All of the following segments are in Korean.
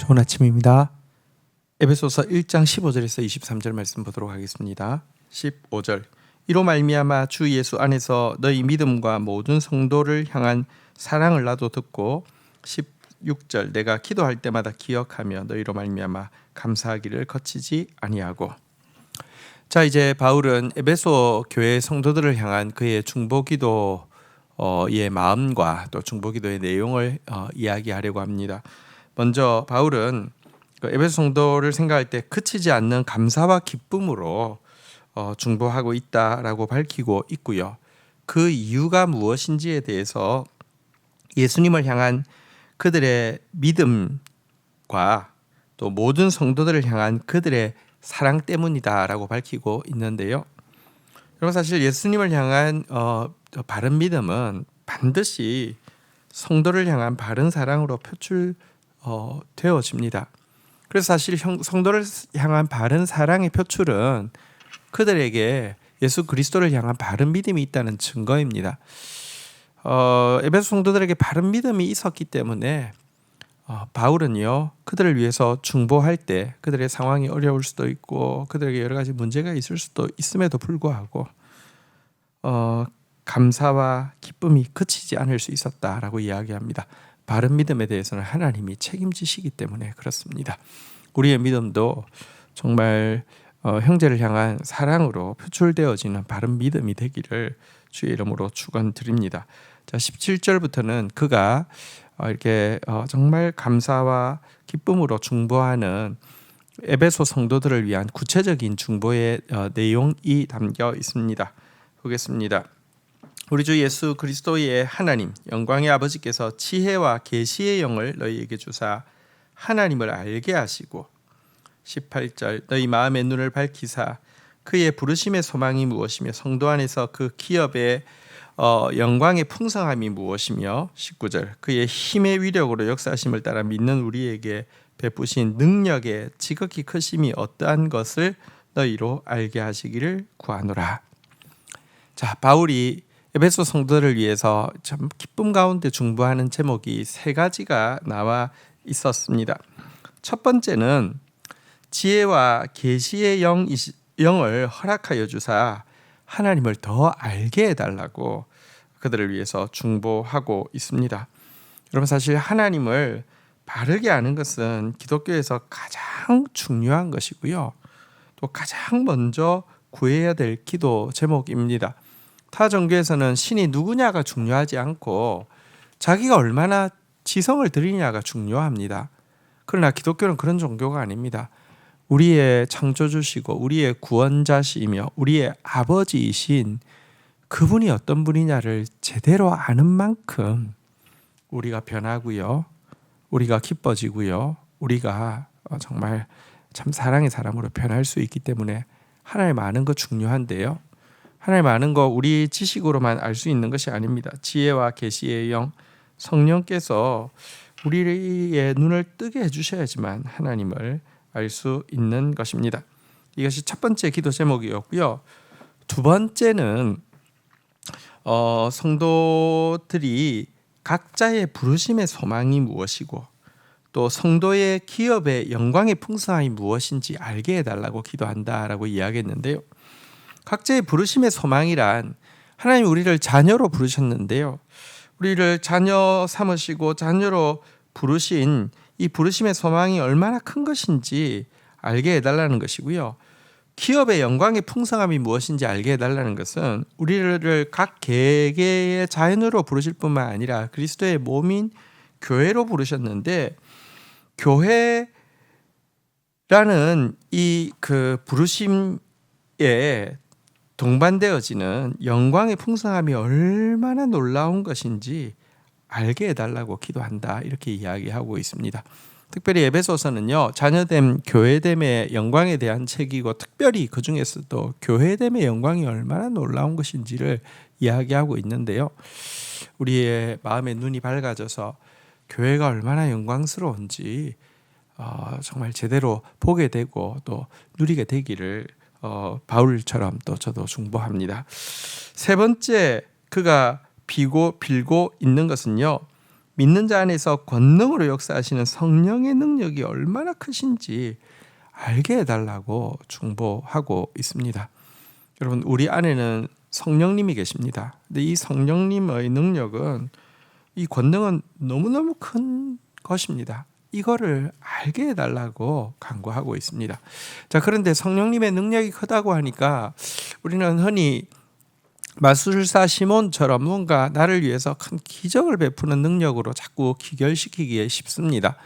좋은 아침입니다. 에베소서 1장 15절에서 23절 말씀 보도록 하겠습니다. 15절 이로 말미암아 주 예수 안에서 너희 믿음과 모든 성도를 향한 사랑을 나도 듣고 16절 내가 기도할 때마다 기억하며 너희로 말미암아 감사하기를 거치지 아니하고. 자, 이제 바울은 에베소 교회 성도들을 향한 그의 중보기도의 마음과 또 중보기도의 내용을 이야기하려고 합니다. 먼저 바울은 에베소 성도를 생각할 때 그치지 않는 감사와 기쁨으로 중보하고 있다라고 밝히고 있고요. 그 이유가 무엇인지에 대해서 예수님을 향한 그들의 믿음과 또 모든 성도들을 향한 그들의 사랑 때문이다라고 밝히고 있는데요. 여러분, 사실 예수님을 향한 바른 믿음은 반드시 성도를 향한 바른 사랑으로 되어집니다. 그래서 사실 성도를 향한 바른 사랑의 표출은 그들에게 예수 그리스도를 향한 바른 믿음이 있다는 증거입니다. 에베소 성도들에게 바른 믿음이 있었기 때문에 바울은요, 그들을 위해서 중보할 때 그들의 상황이 어려울 수도 있고 그들에게 여러 가지 문제가 있을 수도 있음에도 불구하고 감사와 기쁨이 그치지 않을 수 있었다라고 이야기합니다. 바른 믿음에 대해서는 하나님이 책임지시기 때문에 그렇습니다. 우리의 믿음도 정말 형제를 향한 사랑으로 표출되어지는 바른 믿음이 되기를 주의 이름으로 축원드립니다. 자, 17절부터는 그가 이렇게 정말 감사와 기쁨으로 중보하는 에베소 성도들을 위한 구체적인 중보의 내용이 담겨 있습니다. 보겠습니다. 우리 주 예수 그리스도의 하나님 영광의 아버지께서 지혜와 계시의 영을 너희에게 주사 하나님을 알게 하시고 18절 너희 마음의 눈을 밝히사 그의 부르심의 소망이 무엇이며 성도 안에서 그 기업의 영광의 풍성함이 무엇이며 19절 그의 힘의 위력으로 역사하심을 따라 믿는 우리에게 베푸신 능력의 지극히 크심이 어떠한 것을 너희로 알게 하시기를 구하노라. 자, 바울이 에베소 성도들을 위해서 참 기쁨 가운데 중보하는 제목이 세 가지가 나와 있었습니다. 첫 번째는 지혜와 계시의 영을 허락하여 주사 하나님을 더 알게 해달라고 그들을 위해서 중보하고 있습니다. 여러분, 사실 하나님을 바르게 아는 것은 기독교에서 가장 중요한 것이고요. 또 가장 먼저 구해야 될 기도 제목입니다. 타 종교에서는 신이 누구냐가 중요하지 않고 자기가 얼마나 지성을 드리냐가 중요합니다. 그러나 기독교는 그런 종교가 아닙니다. 우리의 창조주시고 우리의 구원자시며 우리의 아버지이신 그분이 어떤 분이냐를 제대로 아는 만큼 우리가 변하고요, 우리가 기뻐지고요, 우리가 정말 참 사랑의 사람으로 변할 수 있기 때문에 하나님 아는 거 중요한데요, 하나님 아는 거 우리 지식으로만 알 수 있는 것이 아닙니다. 지혜와 계시의 영, 성령께서 우리의 눈을 뜨게 해주셔야지만 하나님을 알 수 있는 것입니다. 이것이 첫 번째 기도 제목이었고요. 두 번째는 성도들이 각자의 부르심의 소망이 무엇이고 또 성도의 기업의 영광의 풍성함이 무엇인지 알게 해달라고 기도한다라고 이야기했는데요. 각자의 부르심의 소망이란 하나님 우리를 자녀로 부르셨는데요, 우리를 자녀 삼으시고 자녀로 부르신 이 부르심의 소망이 얼마나 큰 것인지 알게 해달라는 것이고요. 기업의 영광의 풍성함이 무엇인지 알게 해달라는 것은 우리를 각 개개의 자연으로 부르실 뿐만 아니라 그리스도의 몸인 교회로 부르셨는데, 교회라는 이 그 부르심에 동반되어지는 영광의 풍성함이 얼마나 놀라운 것인지 알게 해달라고 기도한다, 이렇게 이야기하고 있습니다. 특별히 에베소서는요, 자녀됨, 교회됨의 영광에 대한 책이고 특별히 그 중에서도 교회됨의 영광이 얼마나 놀라운 것인지를 이야기하고 있는데요, 우리의 마음의 눈이 밝아져서 교회가 얼마나 영광스러운지 정말 제대로 보게 되고 또 누리게 되기를 바울처럼 또 저도 중보합니다. 세 번째 그가 빌고 있는 것은요, 믿는 자 안에서 권능으로 역사하시는 성령의 능력이 얼마나 크신지 알게 해달라고 중보하고 있습니다. 여러분, 우리 안에는 성령님이 계십니다. 근데 이 성령님의 능력은, 이 권능은 너무너무 큰 것입니다. 이거를 알게 해달라고 간구하고 있습니다. 자, 그런데 성령님의 능력이 크다고 하니까 우리는 흔히 마술사 시몬처럼 뭔가 나를 위해서 큰 기적을 베푸는 능력으로 자꾸 귀결시키기에 쉽습니다.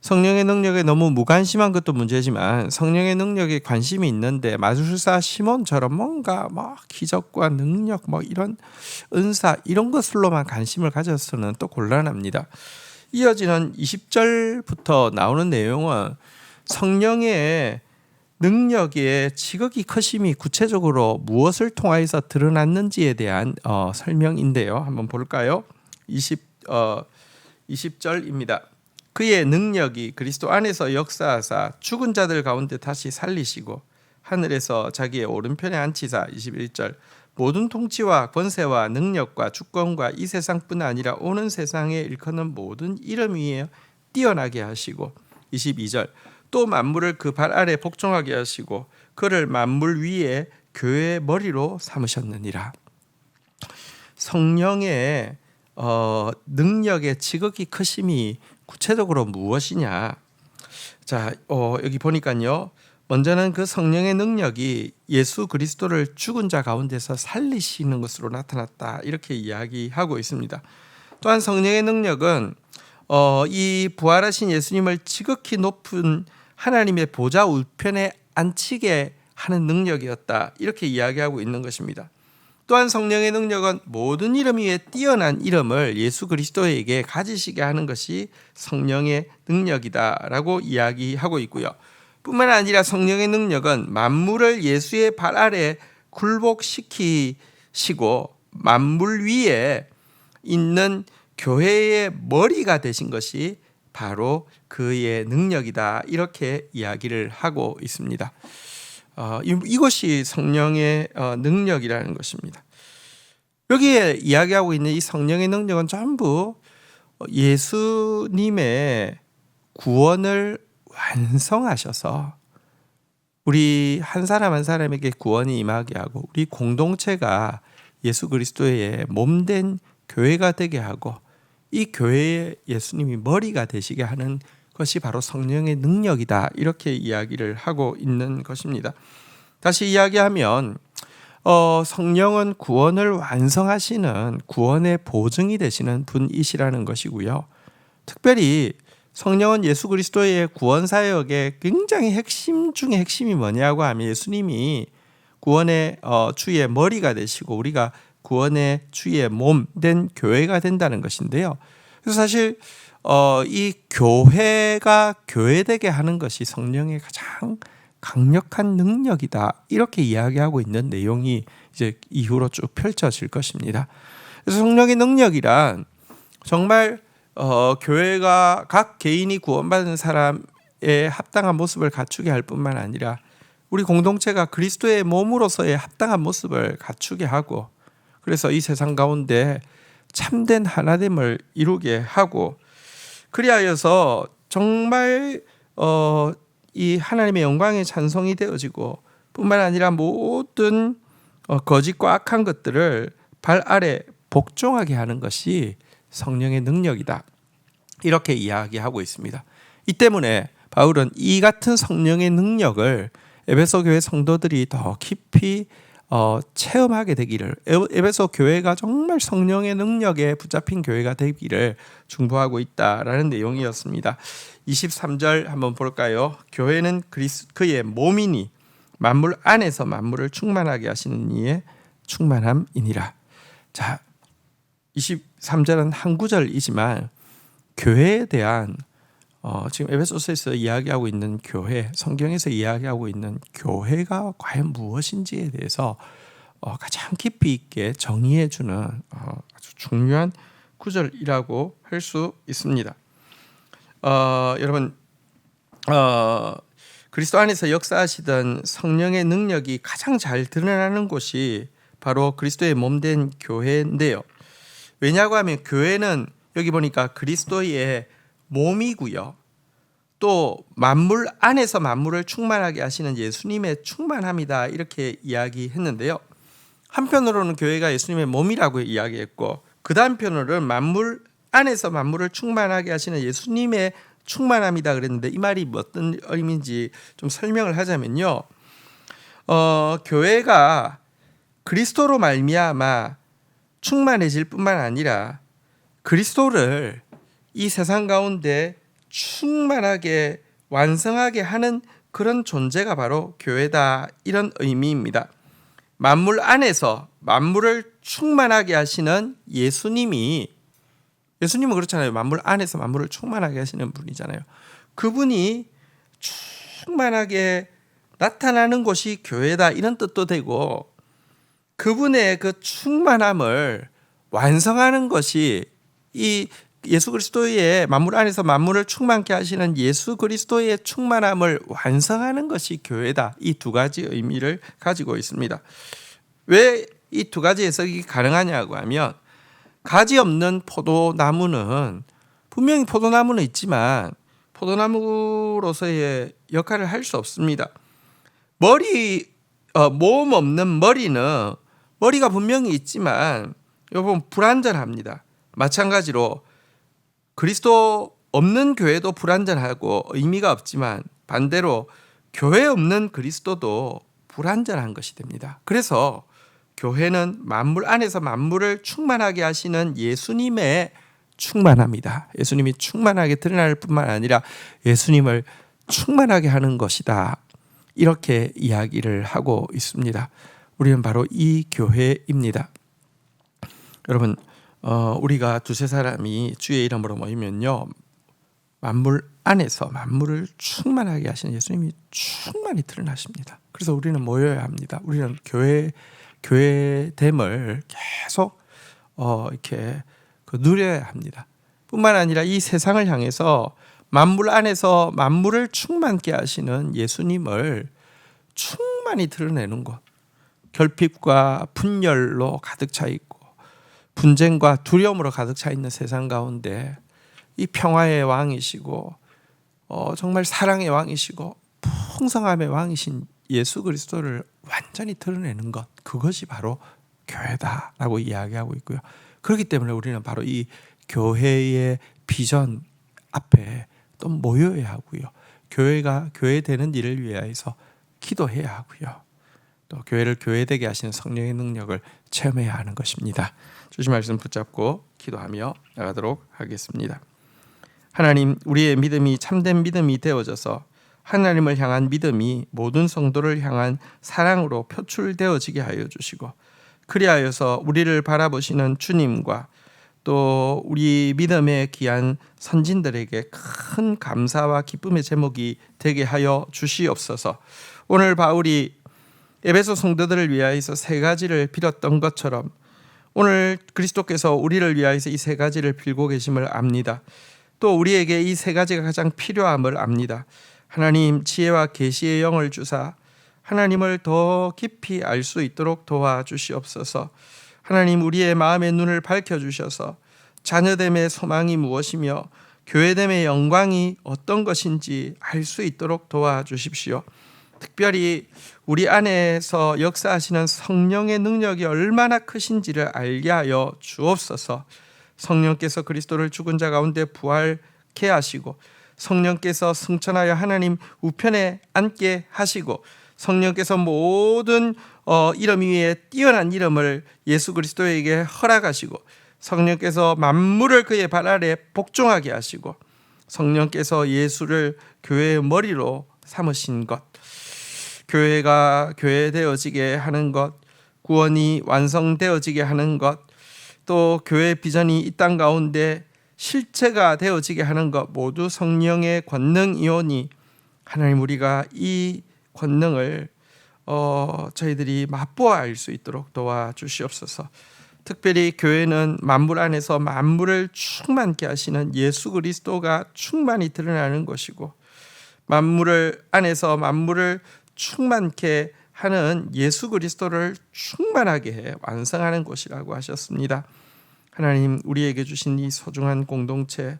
성령의 능력에 너무 무관심한 것도 문제지만 성령의 능력에 관심이 있는데 마술사 시몬처럼 뭔가 기적과 능력 이런 은사 이런 것으로만 관심을 가져서는 또 곤란합니다. 이어지는 20절부터 나오는 내용은 성령의 능력의 지극히 크심이 구체적으로 무엇을 통하여서 드러났는지에 대한 설명인데요. 한번 볼까요? 20절입니다. 그의 능력이 그리스도 안에서 역사하사 죽은 자들 가운데 다시 살리시고 하늘에서 자기의 오른편에 앉히사 21절 모든 통치와 권세와 능력과 주권과 이 세상뿐 아니라 오는 세상에 일컫는 모든 이름 위에 뛰어나게 하시고 22절 또 만물을 그 발 아래 복종하게 하시고 그를 만물 위에 교회의 머리로 삼으셨느니라. 성령의 능력의 지극히 크심이 구체적으로 무엇이냐? 자, 여기 보니까요. 먼저는 그 성령의 능력이 예수 그리스도를 죽은 자 가운데서 살리시는 것으로 나타났다. 이렇게 이야기하고 있습니다. 또한 성령의 능력은 이 부활하신 예수님을 지극히 높은 하나님의 보좌 우편에 앉히게 하는 능력이었다. 이렇게 이야기하고 있는 것입니다. 또한 성령의 능력은 모든 이름 위에 뛰어난 이름을 예수 그리스도에게 가지시게 하는 것이 성령의 능력이다라고 이야기하고 있고요. 뿐만 아니라 성령의 능력은 만물을 예수의 발 아래 굴복시키시고 만물 위에 있는 교회의 머리가 되신 것이 바로 그의 능력이다. 이렇게 이야기를 하고 있습니다. 이것이 성령의 능력이라는 것입니다. 여기에 이야기하고 있는 이 성령의 능력은 전부 예수님의 구원을 완성하셔서 우리 한 사람 한 사람에게 구원이 임하게 하고 우리 공동체가 예수 그리스도의 몸된 교회가 되게 하고 이 교회에 예수님이 머리가 되시게 하는 것이 바로 성령의 능력이다. 이렇게 이야기를 하고 있는 것입니다. 다시 이야기하면 성령은 구원을 완성하시는 구원의 보증이 되시는 분이시라는 것이고요. 특별히 성령은 예수 그리스도의 구원 사역의 굉장히 핵심 중에 핵심이 뭐냐고 하면 예수님이 구원의 주의 머리가 되시고 우리가 구원의 주의 몸 된 교회가 된다는 것인데요. 그래서 사실 이 교회가 교회되게 하는 것이 성령의 가장 강력한 능력이다. 이렇게 이야기하고 있는 내용이 이제 이후로 쭉 펼쳐질 것입니다. 그래서 성령의 능력이란 정말 교회가 각 개인이 구원받은 사람의 합당한 모습을 갖추게 할 뿐만 아니라 우리 공동체가 그리스도의 몸으로서의 합당한 모습을 갖추게 하고 그래서 이 세상 가운데 참된 하나됨을 이루게 하고 그리하여서 정말 이 하나님의 영광의 찬송이 되어지고 뿐만 아니라 모든 거짓과 악한 것들을 발 아래 복종하게 하는 것이 성령의 능력이다. 이렇게 이야기하고 있습니다. 이 때문에 바울은 이 같은 성령의 능력을 에베소 교회 성도들이 더 깊이 체험하게 되기를 에베소 교회가 정말 성령의 능력에 붙잡힌 교회가 되기를 중보하고 있다라는 내용이었습니다. 23절 한번 볼까요? 교회는 그의 몸이니 만물 안에서 만물을 충만하게 하시는 이의 충만함이니라. 자, 23절은 한 구절이지만 교회에 대한 지금 에베소서에서 이야기하고 있는 교회, 성경에서 이야기하고 있는 교회가 과연 무엇인지에 대해서 가장 깊이 있게 정의해주는 아주 중요한 구절이라고 할 수 있습니다. 여러분, 그리스도 안에서 역사하시던 성령의 능력이 가장 잘 드러나는 곳이 바로 그리스도의 몸된 교회인데요. 왜냐고 하면 교회는 여기 보니까 그리스도의 몸이고요. 또 만물 안에서 만물을 충만하게 하시는 예수님의 충만함이다 이렇게 이야기했는데요. 한편으로는 교회가 예수님의 몸이라고 이야기했고 그 다음 편으로는 만물 안에서 만물을 충만하게 하시는 예수님의 충만함이다 그랬는데 이 말이 어떤 의미인지 좀 설명을 하자면요. 교회가 그리스도로 말미암아 충만해질 뿐만 아니라 그리스도를 이 세상 가운데 충만하게 완성하게 하는 그런 존재가 바로 교회다 이런 의미입니다. 만물 안에서 만물을 충만하게 하시는 예수님은 그렇잖아요. 만물 안에서 만물을 충만하게 하시는 분이잖아요. 그분이 충만하게 나타나는 곳이 교회다 이런 뜻도 되고 그분의 그 충만함을 완성하는 것이 이 예수 그리스도의 만물 안에서 만물을 충만케 하시는 예수 그리스도의 충만함을 완성하는 것이 교회다. 이 두 가지 의미를 가지고 있습니다. 왜 이 두 가지 해석이 가능하냐고 하면 가지 없는 포도나무는 분명히 포도나무는 있지만 포도나무로서의 역할을 할 수 없습니다. 모음 없는 머리가 분명히 있지만 여러분 불완전합니다. 마찬가지로 그리스도 없는 교회도 불완전하고 의미가 없지만 반대로 교회 없는 그리스도도 불완전한 것이 됩니다. 그래서 교회는 만물 안에서 만물을 충만하게 하시는 예수님의 충만합니다. 예수님이 충만하게 드러날 뿐만 아니라 예수님을 충만하게 하는 것이다. 이렇게 이야기를 하고 있습니다. 우리는 바로 이 교회입니다. 여러분 우리가 두세 사람이 주의 이름으로 모이면요 만물 안에서 만물을 충만하게 하시는 예수님이 충만히 드러나십니다. 그래서 우리는 모여야 합니다. 우리는 교회됨을 계속 이렇게 누려야 합니다. 뿐만 아니라 이 세상을 향해서 만물 안에서 만물을 충만케 하시는 예수님을 충만히 드러내는 것, 결핍과 분열로 가득 차 있고 분쟁과 두려움으로 가득 차 있는 세상 가운데 이 평화의 왕이시고 정말 사랑의 왕이시고 풍성함의 왕이신 예수 그리스도를 완전히 드러내는 것, 그것이 바로 교회다라고 이야기하고 있고요. 그렇기 때문에 우리는 바로 이 교회의 비전 앞에 또 모여야 하고요. 교회가 교회되는 일을 위하여서 기도해야 하고요. 또 교회를 교회되게 하시는 성령의 능력을 체험해야 하는 것입니다. 주신 말씀 붙잡고 기도하며 나가도록 하겠습니다. 하나님, 우리의 믿음이 참된 믿음이 되어져서 하나님을 향한 믿음이 모든 성도를 향한 사랑으로 표출되어지게 하여 주시고 그리하여서 우리를 바라보시는 주님과 또 우리 믿음의 귀한 선진들에게 큰 감사와 기쁨의 제목이 되게 하여 주시옵소서. 오늘 바울이 에베소 성도들을 위하여서 세 가지를 빌었던 것처럼 오늘 그리스도께서 우리를 위하여서 이 세 가지를 빌고 계심을 압니다. 또 우리에게 이 세 가지가 가장 필요함을 압니다. 하나님, 지혜와 계시의 영을 주사 하나님을 더 깊이 알 수 있도록 도와주시옵소서. 하나님, 우리의 마음의 눈을 밝혀주셔서 자녀됨의 소망이 무엇이며 교회됨의 영광이 어떤 것인지 알 수 있도록 도와주십시오. 특별히 우리 안에서 역사하시는 성령의 능력이 얼마나 크신지를 알게 하여 주옵소서. 성령께서 그리스도를 죽은 자 가운데 부활케 하시고 성령께서 승천하여 하나님 우편에 앉게 하시고 성령께서 모든 이름 위에 뛰어난 이름을 예수 그리스도에게 허락하시고 성령께서 만물을 그의 발 아래 복종하게 하시고 성령께서 예수를 교회의 머리로 삼으신 것, 교회가 교회되어지게 하는 것, 구원이 완성되어지게 하는 것, 또 교회 비전이 이 땅 가운데 실체가 되어지게 하는 것 모두 성령의 권능이오니 하나님, 우리가 이 권능을 저희들이 맛보아 알 수 있도록 도와주시옵소서. 특별히 교회는 만물 안에서 만물을 충만케 하시는 예수 그리스도가 충만히 드러나는 것이고 만물을 안에서 만물을 충만케 하는 예수 그리스도를 충만하게 해 완성하는 곳이라고 하셨습니다. 하나님 우리에게 주신 이 소중한 공동체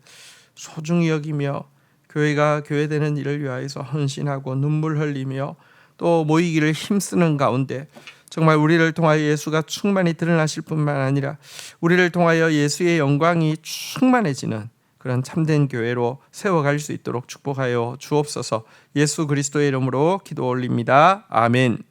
소중히 여기며 교회가 교회되는 일을 위하여서 헌신하고 눈물 흘리며 또 모이기를 힘쓰는 가운데 정말 우리를 통하여 예수가 충만히 드러나실 뿐만 아니라 우리를 통하여 예수의 영광이 충만해지는 그런 참된 교회로 세워갈 수 있도록 축복하여 주옵소서. 예수 그리스도의 이름으로 기도 올립니다. 아멘.